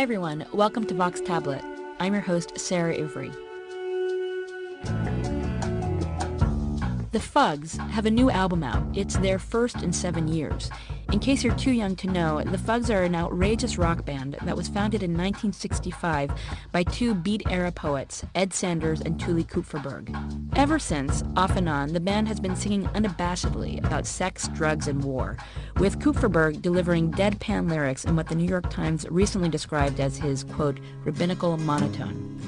Hi everyone, welcome to VoxTablet. I'm your host, Sarah Ivry. The Fugs have a new album out. It's their first in 7 years. In case you're too young to know, the Fugs are an outrageous rock band that was founded in 1965 by two Beat-era poets, Ed Sanders and Tuli Kupferberg. Ever since, off and on, the band has been singing unabashedly about sex, drugs, and war, with Kupferberg delivering deadpan lyrics in what the New York Times recently described as his, quote, rabbinical monotone.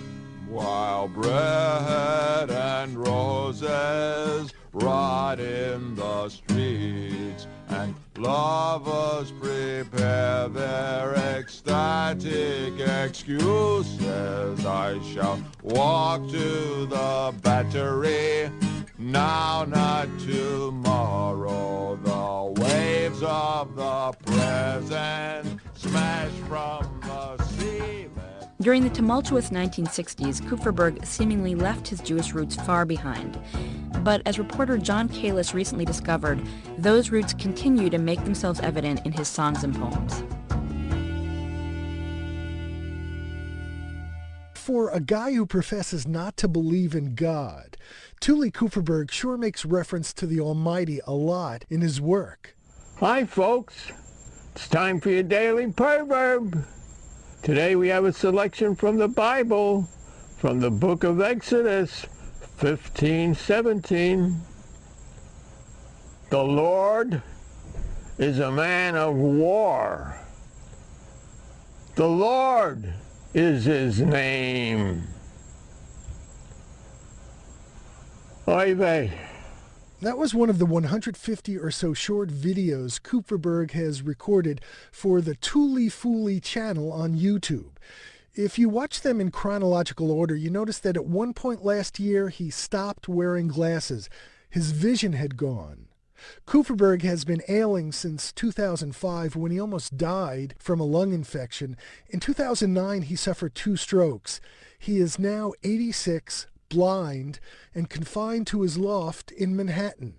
While bread and roses rot in the streets, and lovers prepare their ecstatic excuses, I shall walk to the Battery, now not tomorrow. The waves of the present smash from the sea. During the tumultuous 1960s, Kupferberg seemingly left his Jewish roots far behind. But as reporter Jon Kalish recently discovered, those roots continue to make themselves evident in his songs and poems. For a guy who professes not to believe in God, Tuli Kupferberg sure makes reference to the Almighty a lot in his work. Hi folks, it's time for your daily proverb. Today we have a selection from the Bible, from the book of Exodus 15:17. The Lord is a man of war. The Lord is his name. Oy vey. That was one of the 150 or so short videos Kupferberg has recorded for the Tuli Fooly channel on YouTube. If you watch them in chronological order, you notice that at one point last year he stopped wearing glasses. His vision had gone. Kupferberg has been ailing since 2005 when he almost died from a lung infection. In 2009 he suffered 2 strokes. He is now 86, blind, and confined to his loft in Manhattan.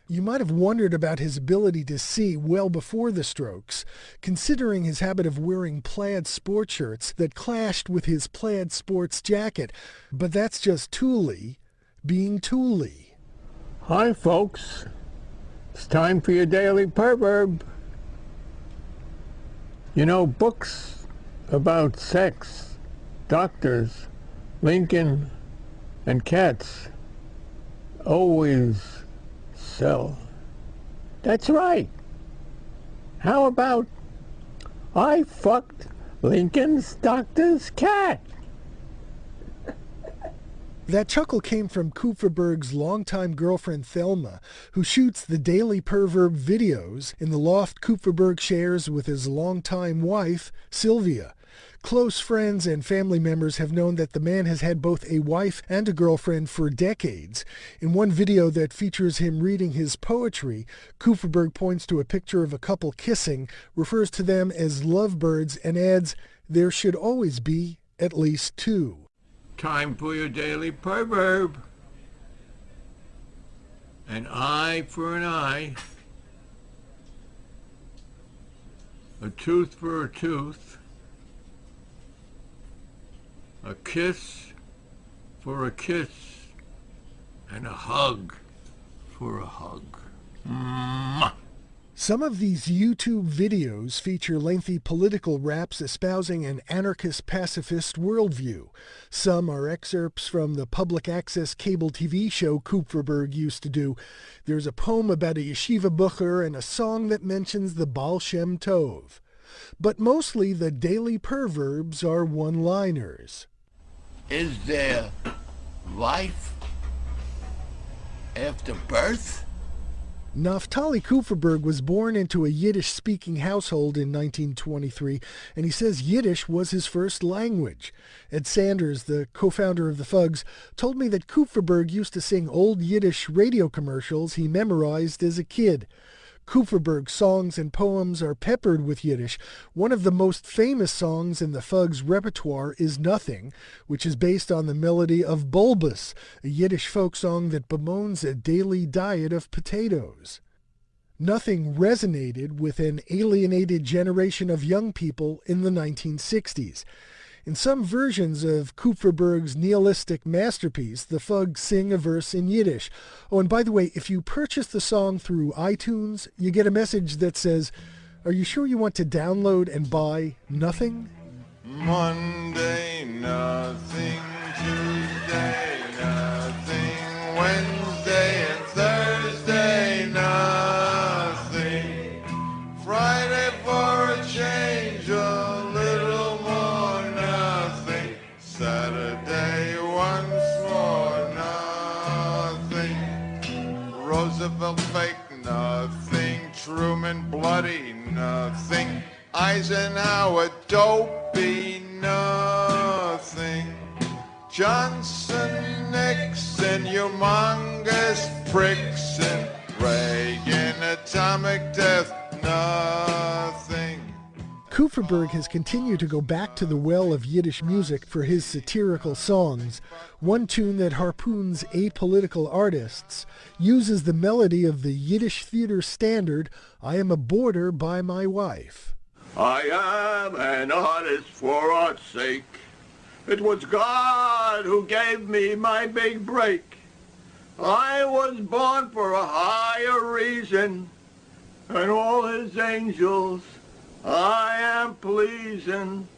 You might have wondered about his ability to see well before the strokes, considering his habit of wearing plaid sports shirts that clashed with his plaid sports jacket. But that's just Tuli being Tuli. Hi folks, it's time for your daily proverb. You know, books about sex, doctors, Lincoln, and cats always sell. That's right. How about I fucked Lincoln's doctor's cat? That chuckle came from Kupferberg's longtime girlfriend Thelma, who shoots the Daily Perverb videos in the loft Kupferberg shares with his longtime wife, Sylvia. Close friends and family members have known that the man has had both a wife and a girlfriend for decades. In one video that features him reading his poetry, Kupferberg points to a picture of a couple kissing, refers to them as lovebirds, and adds, "There should always be at least 2. Time for your daily proverb. An eye for an eye, a tooth for a tooth, a kiss for a kiss, and a hug for a hug. Mwah. Some of these YouTube videos feature lengthy political raps espousing an anarchist pacifist worldview. Some are excerpts from the public access cable TV show Kupferberg used to do. There's a poem about a yeshiva bucher and a song that mentions the Baal Shem Tov. But mostly the daily perverbs are one-liners. Is there life after birth? Naftali Kupferberg was born into a Yiddish-speaking household in 1923, and he says Yiddish was his first language. Ed Sanders, the co-founder of the Fugs, told me that Kupferberg used to sing old Yiddish radio commercials he memorized as a kid. Kupferberg's songs and poems are peppered with Yiddish. One of the most famous songs in the Fugs' repertoire is Nothing, which is based on the melody of Bulbous, a Yiddish folk song that bemoans a daily diet of potatoes. Nothing resonated with an alienated generation of young people in the 1960s. In some versions of Kupferberg's nihilistic masterpiece, the Fugs sing a verse in Yiddish. Oh, and by the way, if you purchase the song through iTunes, you get a message that says, "Are you sure you want to download and buy nothing?" Monday, nothing. Tuesday, nothing. Wednesday and Thursday, nothing. Friday for a change, a little more nothing. Saturday once more, nothing. Roosevelt fake, nothing. Truman bloody, nothing. Eisenhower dopey, nothing. Johnson, Nixon, humongous pricks, and Reagan, atomic death, nothing. Kupferberg has continued to go back to the well of Yiddish music for his satirical songs. One tune that harpoons apolitical artists uses the melody of the Yiddish theater standard, "I Am a Boarder by My Wife." I am an artist for art's sake. It was God who gave me my big break. I was born for a higher reason, and all his angels I am pleasing.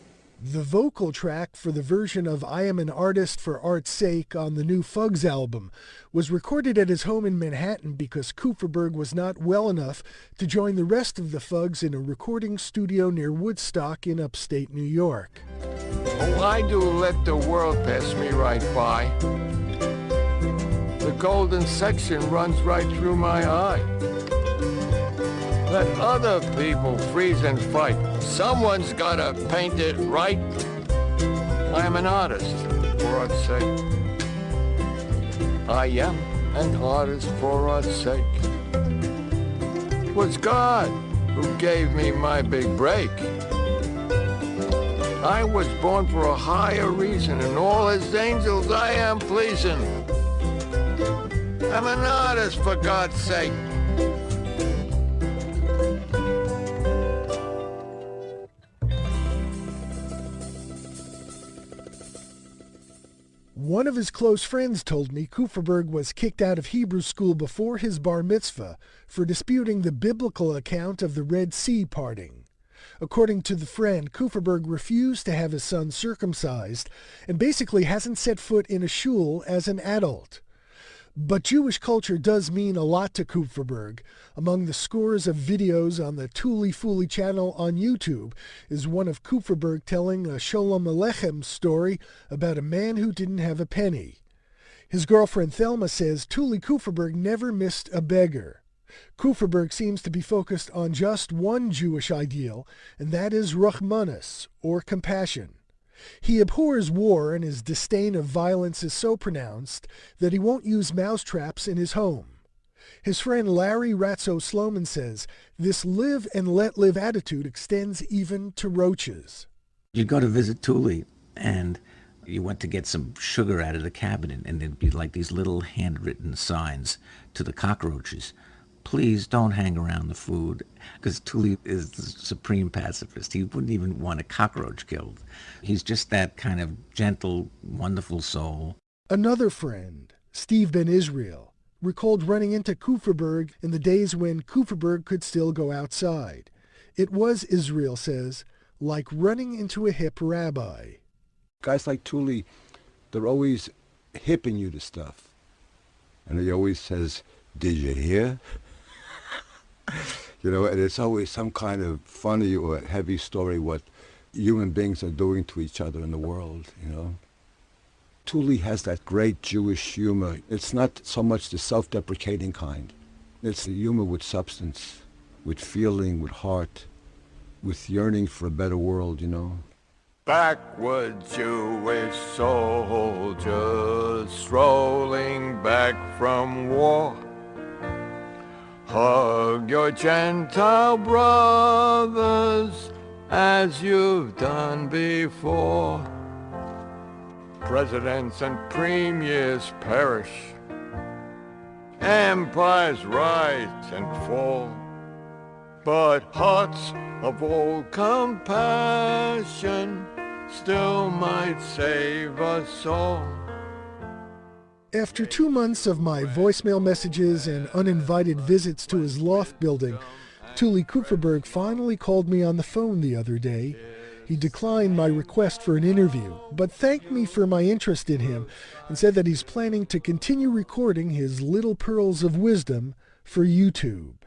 The vocal track for the version of "I Am an Artist for Art's Sake" on the new Fugs album was recorded at his home in Manhattan because Kupferberg was not well enough to join the rest of the Fugs in a recording studio near Woodstock in upstate New York. Oh, I do let the world pass me right by. The golden section runs right through my eye. Let other people freeze and fight. Someone's gotta paint it right. I am an artist, for art's sake. I am an artist for art's sake. It was God who gave me my big break. I was born for a higher reason, and all his angels I am pleasing. I'm an artist, for God's sake. One of his close friends told me Kupferberg was kicked out of Hebrew school before his bar mitzvah for disputing the biblical account of the Red Sea parting. According to the friend, Kupferberg refused to have his son circumcised and basically hasn't set foot in a shul as an adult. But Jewish culture does mean a lot to Kupferberg. Among the scores of videos on the Tuli Kupferberg channel on YouTube is one of Kupferberg telling a Sholem Aleichem story about a man who didn't have a penny. His girlfriend Thelma says Tuli Kupferberg never missed a beggar. Kupferberg seems to be focused on just one Jewish ideal, and that is Rachmanis, or compassion. He abhors war, and his disdain of violence is so pronounced that he won't use mousetraps in his home. His friend Larry Ratzo-Sloman says this live and let live attitude extends even to roaches. You'd go to visit Tuli, and you went to get some sugar out of the cabinet, and there'd be like these little handwritten signs to the cockroaches. Please don't hang around the food, because Tuli is the supreme pacifist. He wouldn't even want a cockroach killed. He's just that kind of gentle, wonderful soul. Another friend, Steve Ben Israel, recalled running into Kupferberg in the days when Kupferberg could still go outside. It was, Israel says, like running into a hip rabbi. Guys like Tuli, they're always hipping you to stuff. And he always says, "Did you hear?" You know, and it's always some kind of funny or heavy story what human beings are doing to each other in the world, you know. Tuli has that great Jewish humor. It's not so much the self-deprecating kind. It's the humor with substance, with feeling, with heart, with yearning for a better world, you know. Backward Jewish soldiers strolling back from war. Hug your Gentile brothers as you've done before. Presidents and premiers perish. Empires rise and fall. But hearts of old compassion still might save us all. After 2 months of my voicemail messages and uninvited visits to his loft building, Tuli Kupferberg finally called me on the phone the other day. He declined my request for an interview, but thanked me for my interest in him and said that he's planning to continue recording his little pearls of wisdom for YouTube.